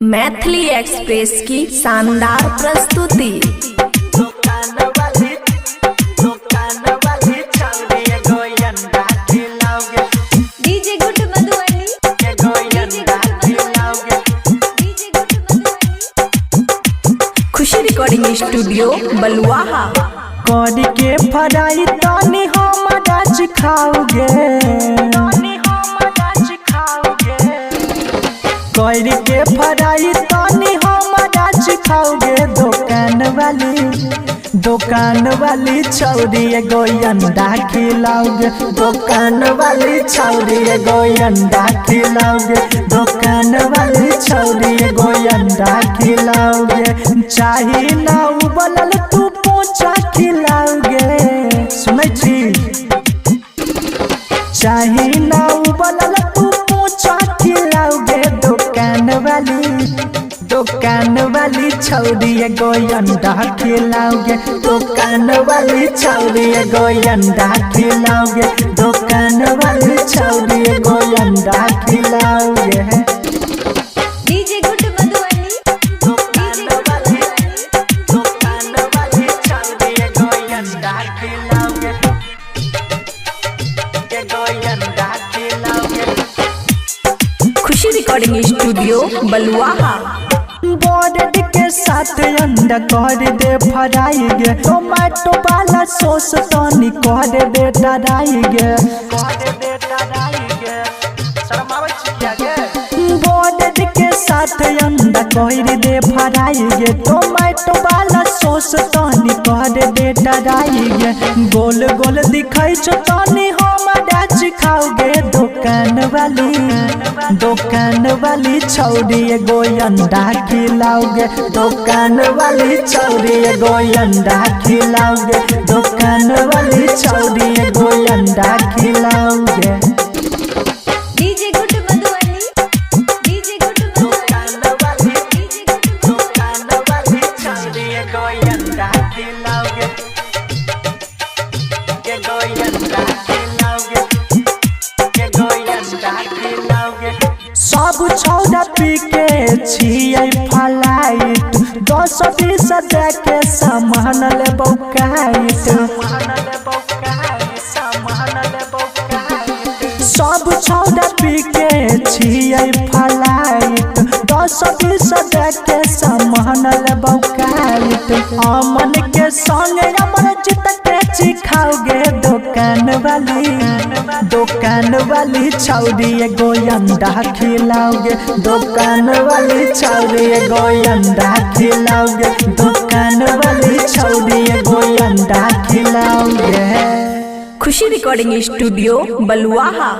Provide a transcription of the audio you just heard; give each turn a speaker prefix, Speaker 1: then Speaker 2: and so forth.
Speaker 1: Maithili express की शानदार प्रस्तुति।
Speaker 2: डीजे गुड मधुबनी,
Speaker 1: खुशी रिकॉर्डिंग स्टूडियो बलुआहा।
Speaker 3: कौड़ी के फराई तनी हमरा खाओगे, कौड़ी के फराई तनी हमरा खाओगे। दुकान वाली छौरी एगो अंडा खिलाओगे, दुकान वाली छौरी एगो अंडा खिलाओगे, दुकान वाली छौरी एगो अंडा खिलाओगे। चाही ना उबलल तू पोछा खिलाओगे, सुनै छी? चाही ना उबलल तू पोछा खिलाओगे। दुकान वाली छौरी एगो अंडा खिलाओगे, दुकान वाली छौरी एगो अंडा खिलाओगे, दुकान वाली छौरी एगो अंडा खिलाओगे।
Speaker 2: डीजे गुड मधुबनी,
Speaker 3: दुकान वाली छौरी एगो अंडा खिलाओगे, एगो अंडा खिलाओगे।
Speaker 1: खुशी रिकॉर्डिंग स्टूडियो बलुआहा।
Speaker 3: ब्रेड के साथ अंडा कर दे फ्राई गे, टोमेटो वाला सॉस तनी कर दे डराई गे। ब्रेड के साथ अंडा कर दे फ्राई गे, टोमेटो वाला सॉस तनी कर दे डराई गे। गोल गोल दिखाई छो तनी हमरा खाओगे। दुकान वाली छौरी एगो अंडा खिलाओगे, दुकान वाली छौरी एगो अंडा खिलाओगे, दुकान वाली छौरी एगो अंडा खिलाओगे।
Speaker 2: DJ good Madhubani, DJ good Madhubani,
Speaker 3: दुकान वाली छौरी एगो अंडा खिलाओगे, एगो अंडा खिलाओगे, एगो अंडा खिलाओगे। सब छौड़ा पी के छियै फ्लाइट, 10-20 दे के सामान लेबौ काइट। सब छौड़ा पी के छियै फ्लाइट, 10-20 दे के सामान लेबौ काइट। अमन के संग अमर चित के चिखाओगे। दुकान वाली छौरी एगो अंडा खिलाओगे, दुकान वाली छौरी एगो अंडा खिलाओगे, दुकान वाली छौरी एगो अंडा खिलाओगे।
Speaker 1: खुशी रिकॉर्डिंग स्टूडियो बलुआहा।